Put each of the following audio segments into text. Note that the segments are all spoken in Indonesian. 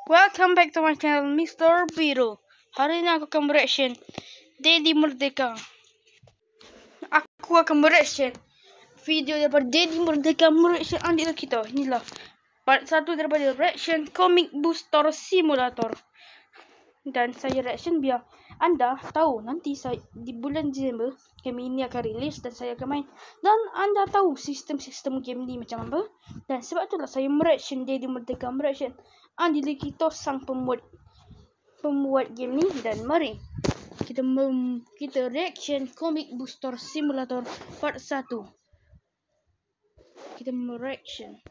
Welcome back to my channel Mr. Biro. Hari ini aku akan bereaction Dedi Merdeka. Aku akan bereaction video daripada Dedi Merdeka mereaction adik kita. Inilah part 1 daripada reaction Comic Booster Simulator. Dan saya reaction biar anda tahu nanti saya di bulan Disember game ini akan rilis dan saya akan main. Dan anda tahu sistem-sistem game ini macam apa. Dan sebab itulah saya mereaction Dedi Merdeka mereaction Andi Likito sang pembuat game ni. Dan mari kita reaction Comic Booster Simulator part 1. Kita mereaction.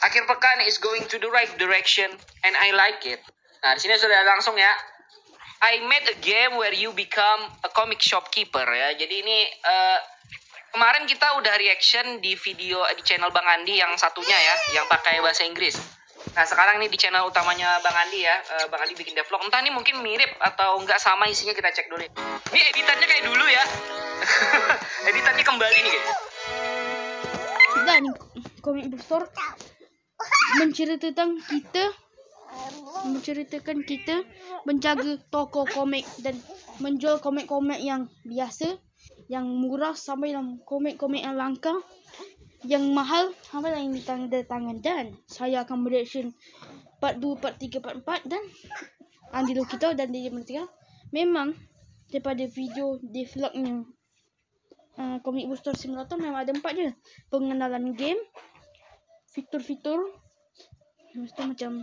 Akhir pekan is going to the right direction and I like it. Nah, di sini sudah langsung ya. I made a game where you become a comic shopkeeper ya. Jadi ini kemarin kita udah reaction di video di channel Bang Andi yang satunya ya, yang pakai bahasa Inggris. Nah, sekarang nih di channel utamanya Bang Andi ya. Bang Andi bikin devlog. Entah nih mungkin mirip atau enggak sama isinya, kita cek dulu. Ini editannya kayak dulu ya. Editannya kembali nih guys. Dan Comic Booster menceritakan kita menjaga toko komik dan menjual komik-komik yang biasa, yang murah sampai dalam komik-komik yang langka, yang mahal sampai yang ditanda tangan. Dan saya akan bereaction part 2, part 3, part 4 dan Andi Likito dan Dedi Merdeka. Memang daripada video devlognya Comic Booster Simulator memang ada 4 je. Pengenalan game, fitur-fitur macam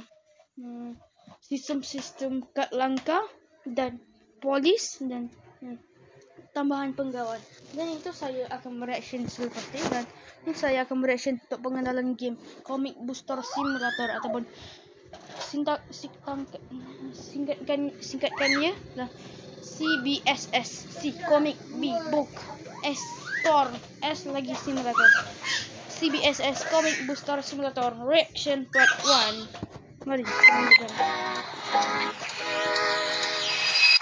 sistem-sistem kad langka dan polis dan tambahan penggawan. Dan itu saya akan mereaction selepas ini. Dan ini saya akan mereaction untuk pengenalan game Comic Booster Simulator ataupun singkatkannya lah CBSS. C Comic, B Book, S Store, S lagi Simulator. CBSS Comic Booster Simulator Reaction Part 1. Mari kita lanjutkan.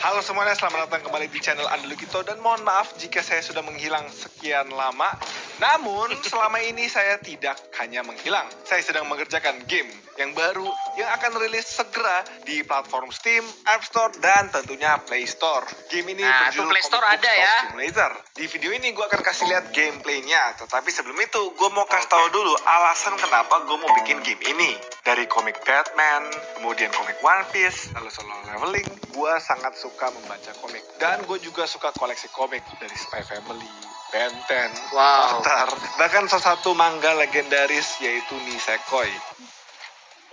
Halo semuanya, selamat datang kembali di channel Andi Likito. Dan mohon maaf jika saya sudah menghilang sekian lama. Namun selama ini saya tidak hanya menghilang, saya sedang mengerjakan game yang baru yang akan rilis segera di platform Steam, App Store, dan tentunya Play Store. Game ini berjudul Play Store Comic ada Book ya. Simulator. Di video ini gue akan kasih lihat gameplaynya. Tetapi sebelum itu gue mau kasih tahu dulu alasan kenapa gue mau bikin game ini. Dari komik Batman, kemudian komik One Piece, lalu Solo Leveling, gue sangat suka membaca komik. Dan gue juga suka koleksi komik dari Spy Family, Ben 10, Avatar, bahkan salah satu manga legendaris yaitu Nisekoi.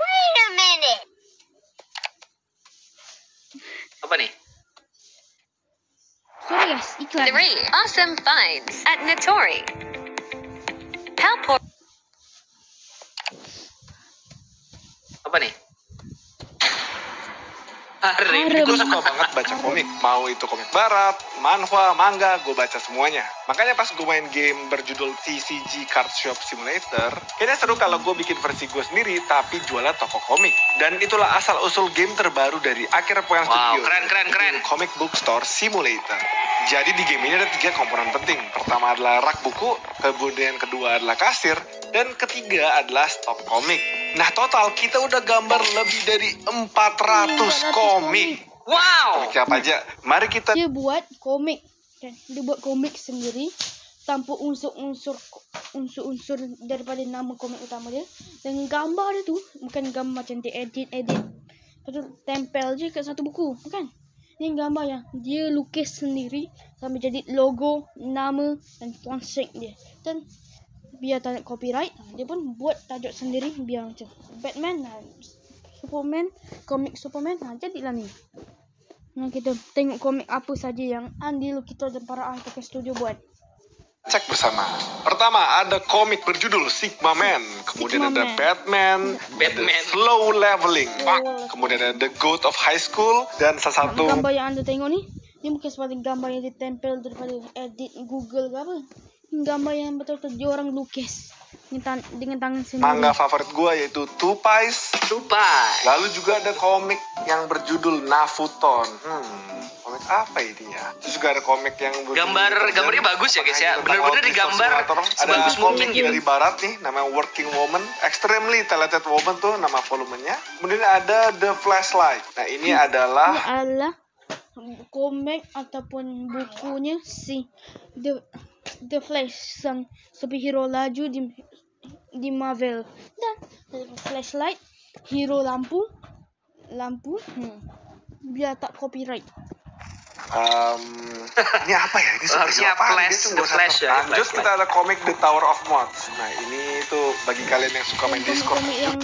Wait a minute. Apa nih? Sorry guys, iklan. 3 awesome finds at Notori. Palpor. Apa nih? Gue suka banget baca komik, mau itu komik barat, manhwa, manga, gue baca semuanya. Makanya pas gue main game berjudul TCG Card Shop Simulator, kayaknya seru kalau gue bikin versi gue sendiri tapi jualnya toko komik. Dan itulah asal-usul game terbaru dari Akhir Pekan Studio. Keren. Comic Book Store Simulator. Jadi di game ini ada 3 komponen penting. Pertama adalah rak buku, kemudian kedua adalah kasir, dan ketiga adalah stok komik. Nah total kita udah gambar lebih dari 400 komik. Wow. Komik apa aja? Mari kita Dia buat komik kan? Dia buat komik sendiri tanpa unsur-unsur daripada nama komik utama dia. Dan gambar dia tu bukan gambar macam dia edit betul tempel je kat satu buku, bukan? Ini gambar yang dia lukis sendiri sampai jadi logo, nama dan konsep dia. Dan biar tak nak copyright, dia pun buat tajuk sendiri biar macam Batman, Superman, komik Superman. Jadilah ni. Nah, kita tengok komik apa saja yang Andi Likito dan para ahli studio buat. cek bersama. Pertama ada komik berjudul Sigma Man, kemudian Sigma ada Man. Batman, ada Slow Leveling, kemudian ada The Goat of High School, dan salah satu Gambar yang anda tengok ni, dia bukan seperti gambar yang ditempel daripada edit Google ke apa. Ini gambar yang betul-betul dia orang lukis dengan tangan sendiri. manga favorit gue yaitu Two Pies. Lupa. Lalu juga ada komik yang berjudul Nafuton. Komik apa ini ya? Terus juga ada komik yang Gambarnya bagus ya guys ya. Bener-bener digambar ada sebagus komik mungkin gitu. dari barat nih, namanya Working Woman, Extremely Talented Woman tuh nama volumenya. Kemudian ada The Flashlight. Nah ini Ini adalah adalah komik ataupun bukunya si The Flash, sang superhero laju di Marvel. Dan Flashlight, hero lampu, biar tak copyright. Ini apa ya? Ini Harusnya superhero apaan? The Flash ya. Lanjut kita ada komik The Tower of Mods. Nah ini tuh bagi kalian yang suka main Discord. Komik yang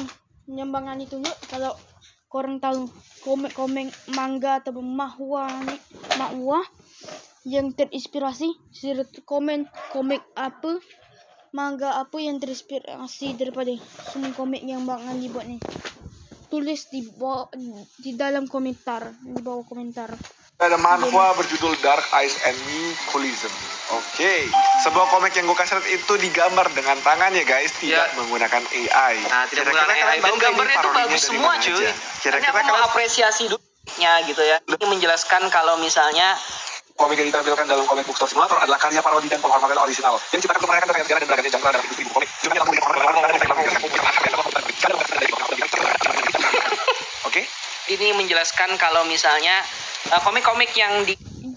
nyambangan itu yuk, kalau korang tahu komik manga atau manhwa yang terinspirasi komik apa, manga apa yang terinspirasi daripada semua komik yang bakal dibuat nih, tulis di dalam komentar, di bawah komentar. Ada manhwa berjudul Dark Eyes Enemy Coolism. Oke, sebuah komik yang gue kasih lihat itu digambar dengan tangan ya guys, tidak menggunakan AI. Nah, tidak menggunakan AI. Dan gambarnya itu bagus semua cuy. Kira-kira aku mau apresiasi dulunya gitu ya. Ini menjelaskan kalau misalnya komik yang ditampilkan dalam komik Bookstore Simulator adalah karya parodi dan penghormatan original yang diciptakan untuk merayakan sejarah dan beragam jangkauan dalam industri buku komik. Oke, ini menjelaskan kalau misalnya komik-komik yang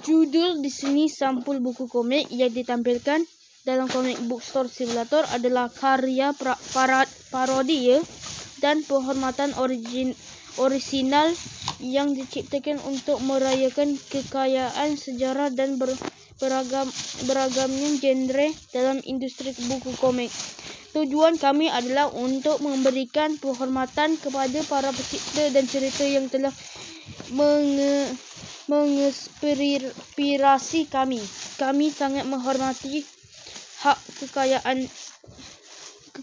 judul di sini sampul buku komik yang ditampilkan dalam komik Bookstore Simulator adalah karya parodi ya, dan penghormatan orisinal yang diciptakan untuk merayakan kekayaan sejarah dan beragamnya genre dalam industri buku komik. Tujuan kami adalah untuk memberikan penghormatan kepada para pencipta dan cerita yang telah menginspirasi kami. Kami sangat menghormati hak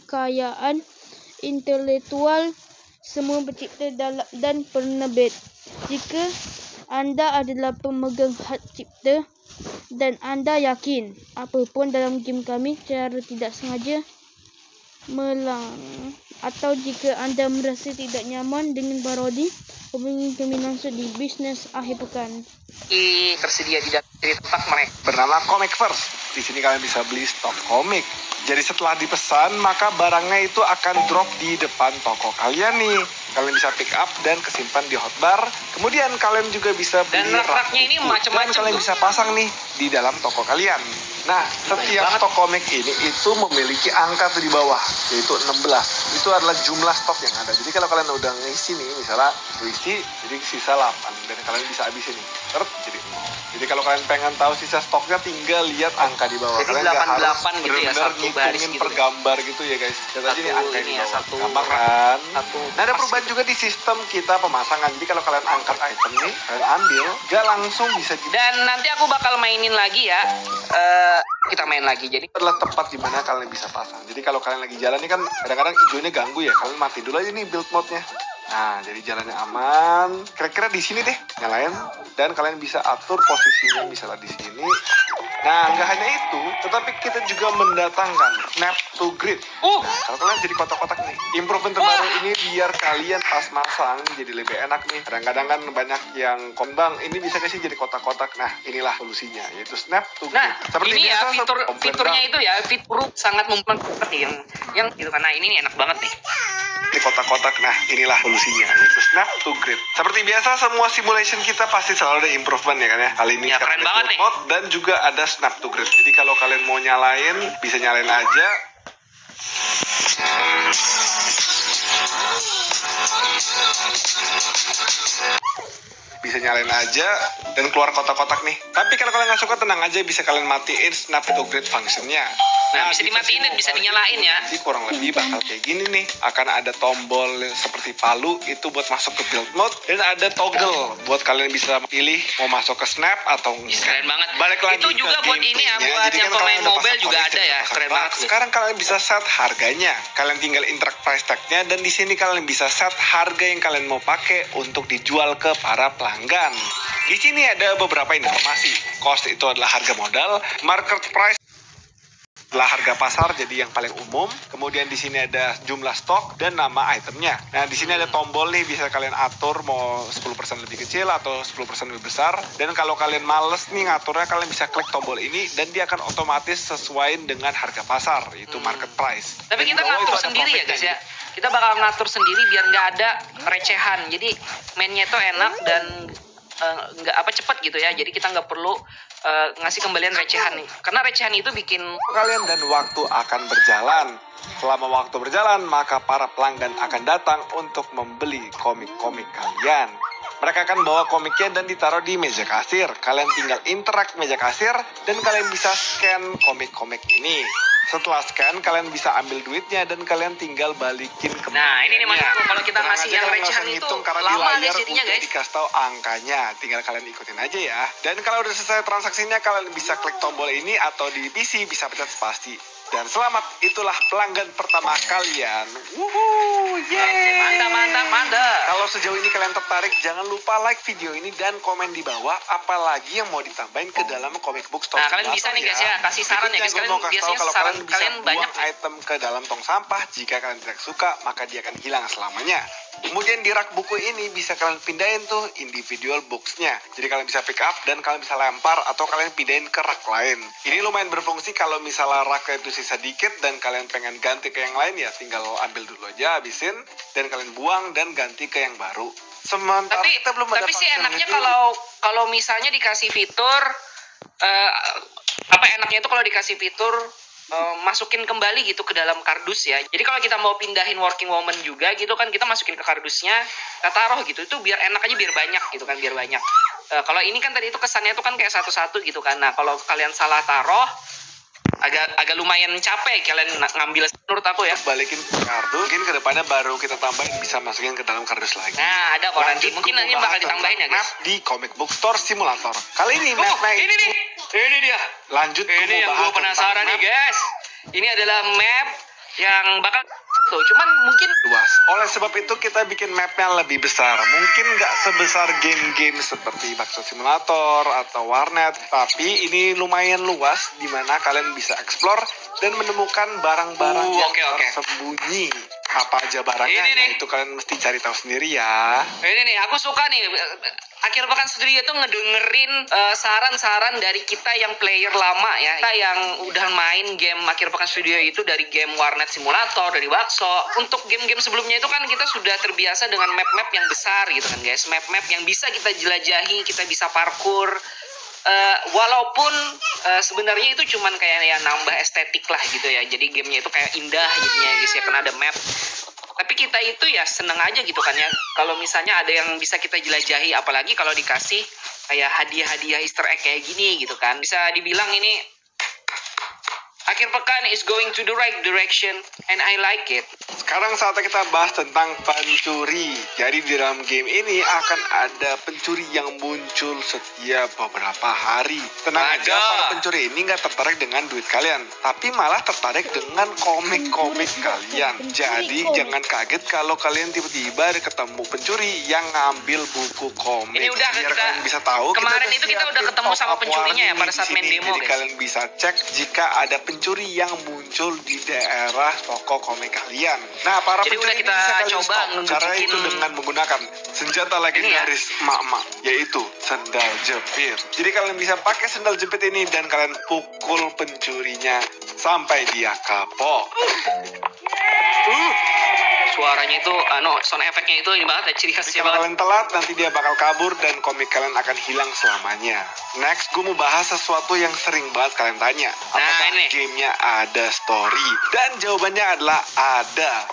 kekayaan intelektual semua pencipta dan penerbit. Jika anda adalah pemegang hak cipta dan anda yakin apapun dalam game kami secara tidak sengaja atau jika anda merasa tidak nyaman dengan parodi, hubungi kami langsung di bisnis akhir pekan. Tersedia di tempat mereka bernama Comic First. Di sini kalian bisa beli stok komik. Jadi setelah dipesan, maka barangnya itu akan drop di depan toko kalian nih. Kalian bisa pick up dan kesimpan di hotbar. Kemudian kalian juga bisa beli rak-raknya ini macam-macam. Kalian bisa pasang nih di dalam toko kalian. Nah, setiap stok komik ini itu memiliki angka tuh di bawah, yaitu 16. Itu adalah jumlah stok yang ada. Jadi kalau kalian udah ngisi nih, misalnya isi, jadi sisa 8 dan kalian bisa habisin nih. Jadi kalau kalian pengen tahu sisa stoknya, tinggal lihat angka di bawah. Jadi kalian 88 gitu ya, satu baris gitu. Per gambar gitu ya guys. Jadi ini angka di bawah. Satu. Gampang kan? Satu. Nah, ada perubahan juga di sistem kita pemasangan. Jadi kalau kalian angkat item nih, kalian ambil, gak langsung bisa dan nanti aku bakal mainin lagi ya. Kita main lagi. Jadi adalah tempat di mana kalian bisa pasang. Jadi kalau kalian lagi jalan nih kan kadang-kadang hijaunya ganggu ya. Kalian mati dulu aja nih build mode-nya. Nah, jadi jalannya aman. Kira-kira di sini deh, nyalain. Dan kalian bisa atur posisinya misalnya di sini. Nah, nggak hanya itu, tetapi kita juga mendatangkan snap to grid. Nah, kalau kalian jadi kotak-kotak nih. Improvement terbaru ini biar kalian pas masang jadi lebih enak nih. Kadang-kadang kan banyak yang kombang, ini bisa kasih jadi kotak-kotak. Nah, inilah solusinya, yaitu snap to grid. nah, Seperti ini biasa, ya fiturnya itu ya, fitur sangat mempercepat yang gitu karena ini nih enak banget nih. Di kotak-kotak, nah inilah solusinya, yaitu snap to grid. Seperti biasa semua simulation kita pasti selalu ada improvement ya kan ya. Kali ini ya, keren banget nih. Mode, dan juga ada snap to grid. Jadi kalau kalian mau nyalain, bisa nyalain aja. Bisa nyalain aja dan keluar kotak-kotak nih. Tapi kalau kalian nggak suka, tenang aja, bisa kalian matiin snap to grid functionnya. Nah, bisa dimatiin dan bisa dinyalain ya. Jadi kurang lebih bakal kayak gini nih. Akan ada tombol seperti palu itu buat masuk ke build mode, dan ada toggle buat kalian bisa pilih mau masuk ke snap atau enggak. Keren banget. Balik lagi itu juga buat ini ya, buat yang pemain mobile juga ada ya. Keren banget. Sekarang kalian bisa set harganya. Kalian tinggal interact price tag-nya, dan di sini kalian bisa set harga yang kalian mau pakai untuk dijual ke para pelanggan. Di sini ada beberapa informasi. Cost itu adalah harga modal, market price Setelah harga pasar jadi yang paling umum. Kemudian di sini ada jumlah stok dan nama itemnya. Nah, di sini ada tombol nih, bisa kalian atur mau 10% lebih kecil atau 10% lebih besar. Dan kalau kalian males nih ngaturnya, kalian bisa klik tombol ini dan dia akan otomatis sesuai dengan harga pasar, itu market price. Tapi Dan kita di bawah ngatur itu ada sendiri ya profitnya guys ya. gitu. Kita bakal ngatur sendiri biar nggak ada recehan. Jadi mainnya itu enak dan nggak cepat gitu ya. Jadi kita nggak perlu ngasih kembalian recehan nih. Karena recehan itu bikin Kalian dan waktu akan berjalan. Selama waktu berjalan, maka para pelanggan akan datang untuk membeli komik-komik kalian. Mereka akan bawa komiknya dan ditaruh di meja kasir. Kalian tinggal interact meja kasir dan kalian bisa scan komik-komik ini. Setelah scan, kalian bisa ambil duitnya dan kalian tinggal balikin ke Nah, ini nih maksudku, kalau kita Tenang ngasih aja, yang kalian nggak recehan usah itu ngitung karena di lama deh layar jadinya, udah guys. dikasih tahu angkanya. Tinggal kalian ikutin aja ya. Dan kalau udah selesai transaksinya, kalian bisa klik tombol ini atau di PC bisa pencet spasi. Dan selamat, itulah pelanggan pertama kalian. Wuhuu, yeay. Mantap. Kalau sejauh ini kalian tertarik, jangan lupa like video ini dan komen di bawah apalagi yang mau ditambahin ke dalam comic book store. Nah, kalian bisa nih guys ya, kasih saran ya guys. Berikutnya, Kalian gua mau kasih tahu biasanya kalau saran kalian bisa kalian banyak. buang item ke dalam tong sampah. Jika kalian tidak suka, maka dia akan hilang selamanya. Kemudian di rak buku ini bisa kalian pindahin tuh individual box-nya. Jadi kalian bisa pick up dan kalian bisa lempar atau kalian pindahin ke rak lain. Ini lumayan berfungsi kalau misalnya raknya itu sisa dikit dan kalian pengen ganti ke yang lain, ya tinggal ambil dulu aja, habisin, dan kalian buang dan ganti ke yang baru. Sementara kita belum ada Tapi sih enaknya functionality. kalau misalnya dikasih fitur enaknya itu kalau dikasih fitur masukin kembali gitu ke dalam kardus ya. Jadi kalau kita mau pindahin working woman juga gitu kan, kita masukin ke kardusnya, kita taruh gitu. Itu biar enak aja, biar banyak gitu kan, biar banyak. Kalau ini kan tadi itu kesannya itu kan kayak satu-satu gitu kan. Nah, kalau kalian salah taruh agak lumayan capek kalian ngambil, menurut aku ya. Balikin ke kardus, mungkin kedepannya baru kita tambahin bisa masukin ke dalam kardus lagi. Nah, ada kok nanti. Mungkin nanti bakal ditambahin ya, guys. Map di Comic Book Store Simulator. Kali ini mapnya ini nih. Ini dia. Lanjut, Ini yang gue penasaran nih, guys. Ini adalah map yang bakal tuh, cuman mungkin luas. Oleh sebab itu kita bikin mapnya lebih besar. Mungkin nggak sebesar game-game seperti Bakso Simulator atau Warnet, tapi ini lumayan luas di mana kalian bisa explore dan menemukan barang-barang yang tersembunyi. Apa aja barangnya? Ini nih. Nah, itu kalian mesti cari tahu sendiri ya. ini nih, aku suka nih. Akhir Pekan Studio itu ngedengerin saran-saran dari kita yang player lama ya. Kita yang udah main game Akhir Pekan Studio itu dari game Warnet Simulator, dari Bakso. Untuk game-game sebelumnya itu kan kita sudah terbiasa dengan map-map yang besar gitu kan guys. Map-map yang bisa kita jelajahi, kita bisa parkour. Walaupun sebenarnya itu cuman kayak ya nambah estetik lah gitu ya. Jadi gamenya itu kayak indah jadinya guys ya, karena ada map. Tapi kita itu ya seneng aja gitu kan ya. Kalau misalnya ada yang bisa kita jelajahi, apalagi kalau dikasih kayak hadiah-hadiah Easter egg kayak gini gitu kan. Bisa dibilang ini Akhir Pekan is going to the right direction and I like it. Sekarang saatnya kita bahas tentang pencuri. Jadi di dalam game ini akan ada pencuri yang muncul setiap beberapa hari. Tenang aja, para pencuri ini nggak tertarik dengan duit kalian, tapi malah tertarik dengan komik-komik kalian. Jadi jangan kaget kalau kalian tiba-tiba ketemu pencuri yang ngambil buku komik. Ini udah biar kita kalian bisa tahu. kemarin itu kita udah ketemu sama pencurinya ya pada saat main demo, Jadi guys. kalian bisa cek jika ada pencuri yang muncul di daerah toko komik kalian. Nah, para Jadi pencuri udah ini kita bisa kalian coba stop. Cara nunjukin itu dengan menggunakan senjata legendaris emak-emak, yaitu sendal jepit. Jadi kalian bisa pakai sendal jepit ini dan kalian pukul pencurinya sampai dia kapok. Suaranya itu sound efeknya itu ini banget ya, ciri khasnya Kalau banget. kalian telat, nanti dia bakal kabur dan komik kalian akan hilang selamanya. Next, gue mau bahas sesuatu yang sering banget kalian tanya. Apakah ini. gamenya ada story? Dan jawabannya adalah ada.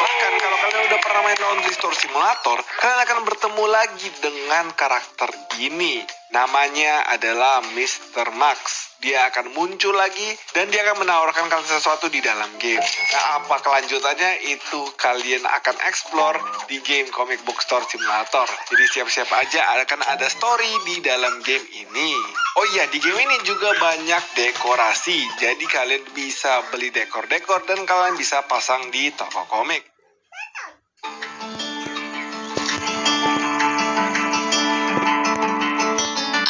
Bahkan kalau kalian udah pernah main Laundry Store Simulator, kalian akan bertemu lagi dengan karakter ini. Namanya adalah Mr. Max. Dia akan muncul lagi dan dia akan menawarkan kalian sesuatu di dalam game. Nah, apa kelanjutannya itu kalian akan explore di game Comic Book Store Simulator. Jadi siap-siap aja akan ada story di dalam game ini. Oh iya, di game ini juga banyak dekorasi. Jadi kalian bisa beli dekor-dekor dan kalian bisa pasang di toko komik.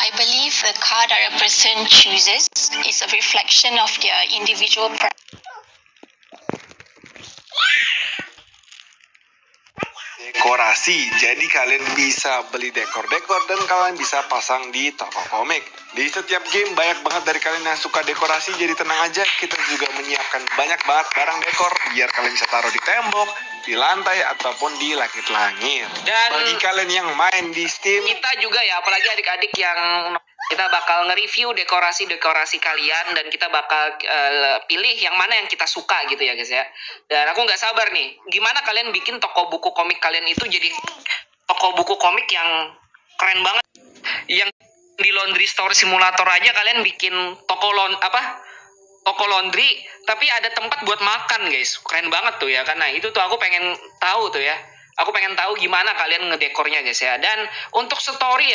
I believe a car that a person chooses is a reflection of their individual dekorasi. Jadi kalian bisa beli dekor-dekor dan kalian bisa pasang di toko komik. Di setiap game banyak banget dari kalian yang suka dekorasi, jadi tenang aja, kita juga menyiapkan banyak banget barang dekor biar kalian bisa taruh di tembok, di lantai ataupun di langit-langit. Dan bagi kalian yang main di Steam, kita juga ya, apalagi adik-adik yang kita bakal nge-review dekorasi-dekorasi kalian dan kita bakal pilih yang mana yang kita suka gitu ya guys ya. Dan aku nggak sabar nih, gimana kalian bikin toko buku komik kalian itu jadi toko buku komik yang keren banget. Yang di laundry store simulator aja kalian bikin toko laundry tapi ada tempat buat makan guys. Keren banget tuh ya, karena itu tuh aku pengen tahu tuh ya. Aku pengen tahu gimana kalian ngedekornya guys ya. Dan untuk story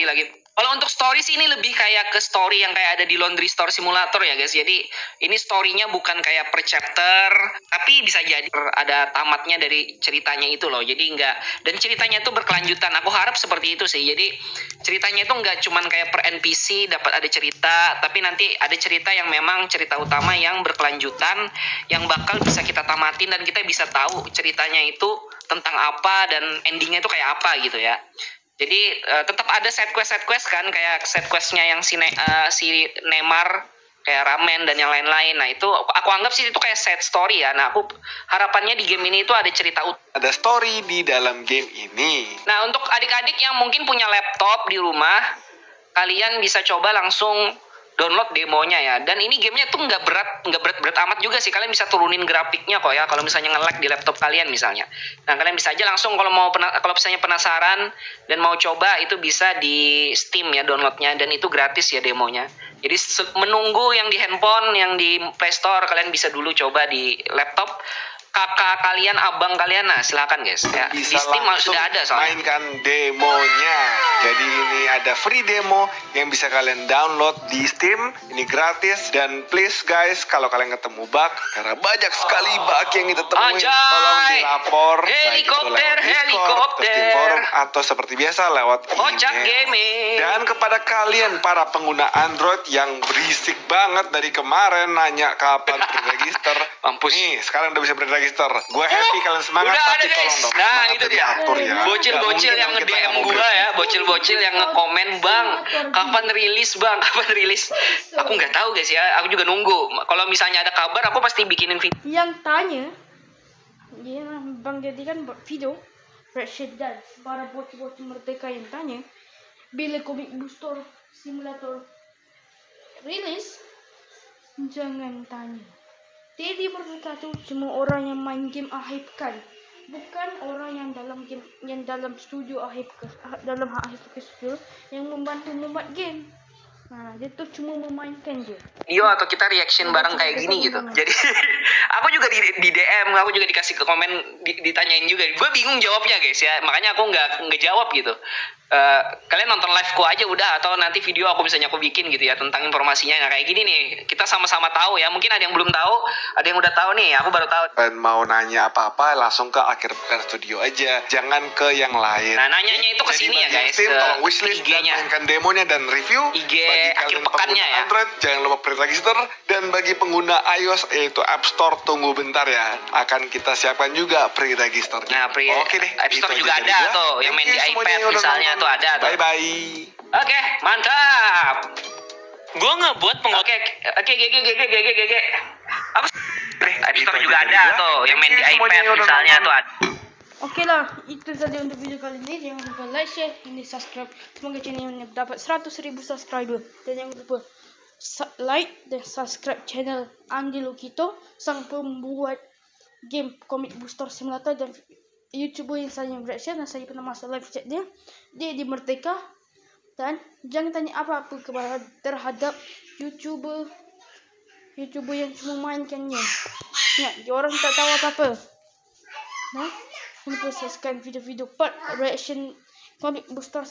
lagi. Kalau untuk story sih ini lebih kayak ke story yang kayak ada di laundry store simulator ya guys. Jadi ini story-nya bukan kayak per chapter, tapi bisa jadi ada tamatnya dari ceritanya itu loh. Jadi dan ceritanya itu berkelanjutan. Aku harap seperti itu sih. Jadi ceritanya itu nggak cuman kayak per NPC dapat ada cerita, tapi nanti ada cerita yang memang cerita utama yang berkelanjutan, yang bakal bisa kita tamatin dan kita bisa tahu ceritanya itu tentang apa dan endingnya itu kayak apa gitu ya. Jadi tetap ada side quest kan, kayak side questnya yang si Neymar, kayak ramen dan yang lain-lain. Nah itu aku anggap sih itu kayak side story ya. Nah aku harapannya di game ini itu ada cerita ada story di dalam game ini. Nah untuk adik-adik yang mungkin punya laptop di rumah, kalian bisa coba langsung download demonya ya. Dan ini gamenya tuh nggak berat amat juga sih. Kalian bisa turunin grafiknya kok ya. Kalau misalnya nge-lag di laptop kalian misalnya. Nah kalian bisa aja langsung kalau misalnya penasaran dan mau coba itu bisa di Steam ya downloadnya, dan itu gratis ya demonya. Jadi menunggu yang di handphone, yang di Play Store, kalian bisa dulu coba di laptop. Kakak kalian, abang kalian, nah silakan guys ya. Di Bisa Steam langsung sudah ada soalnya. mainkan demonya. Jadi ini ada free demo yang bisa kalian download di Steam. Ini gratis, dan please guys, kalau kalian ketemu bug, karena banyak sekali bug yang kita temuin, Anjay! tolong dilapor. Helikopter, baik itu lewat Discord, Steam forum, atau seperti biasa lewat Kocak email. Gaming. Dan kepada kalian para pengguna Android yang berisik banget dari kemarin nanya kapan register, Mampus. nih sekarang udah bisa register. Gue happy kalian semangat, Udah ada tapi guys. tolong dong Nah semangat itu dia. diatur ya. Bocil-bocil yang nge-DM gua ya, bocil-bocil yang nge-komen, "Bang, kapan rilis, Bang? Kapan rilis?" Aku nggak tahu guys ya. Aku juga nunggu. Kalau misalnya ada kabar, aku pasti bikinin video. Yang tanya, ya Bang Dedi kan buat video Reaction dan para bocil-bocil merdeka yang tanya, bila Comic Booster Simulator rilis, jangan tanya. Jadi Merdeka itu cuma orang yang main game ahypekan, bukan orang yang dalam game, yang dalam studio dalam studio yang membantu membuat game. Nah, dia tuh cuma memainkan game. Video atau kita reaction bareng kayak gini gitu. Jadi aku juga di DM, aku juga dikasih ke komen, ditanyain juga. Gue bingung jawabnya guys ya. Makanya aku nggak jawab gitu. Kalian nonton live-ku aja udah, atau nanti video aku misalnya aku bikin gitu ya tentang informasinya. Nah kayak gini nih, kita sama-sama tahu ya. Mungkin ada yang belum tahu, ada yang udah tahu nih. Aku baru tahu. Dan mau nanya apa-apa langsung ke Akhir Pekan Studio aja, jangan ke yang lain. Nah nanyanya itu ke sini ya guys, Steam, ke tolong wishlist dan IG-nya. mainkan demonya dan review. IG bagi Akhir kalian Pekannya pengguna ya. Android, jangan lupa pre-register. Dan bagi pengguna iOS yaitu App Store, tunggu bentar ya. Akan kita siapkan juga pre-registernya. Nah, Oke deh, App Store itu juga aja dari ada gua. tuh, yang Thank main you di semuanya iPad yang udah misalnya nonton. tuh ada tuh. Bye-bye. Oke, mantap. Gue ngebuat Oke, GG. Aku App itu Store aja juga dari ada gua. tuh, yang main di Thank you semuanya iPad yang udah misalnya nonton. tuh ada. Oke lah, itu saja untuk video kali ini. Jangan lupa like, share, dan subscribe. Semoga channel ini dapat 100.000 subscriber. Dan jangan lupa like dan subscribe channel Andi Lukito, sang pembuat game Comic Booster Simulator dan YouTuber yang saya reaction, dan saya pernah masuk live chat dia di Merdeka. Dan jangan tanya apa-apa terhadap YouTuber yang cuma mainkannya. Ya, dia orang tak tahu apa-apa. Nah, jangan lupa subscribe video-video part reaction Comic Booster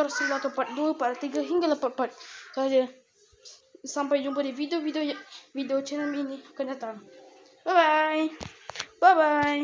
Simulator part 2, part 3 hingga part saja. Sampai jumpa di video channel ini akan datang. Bye bye.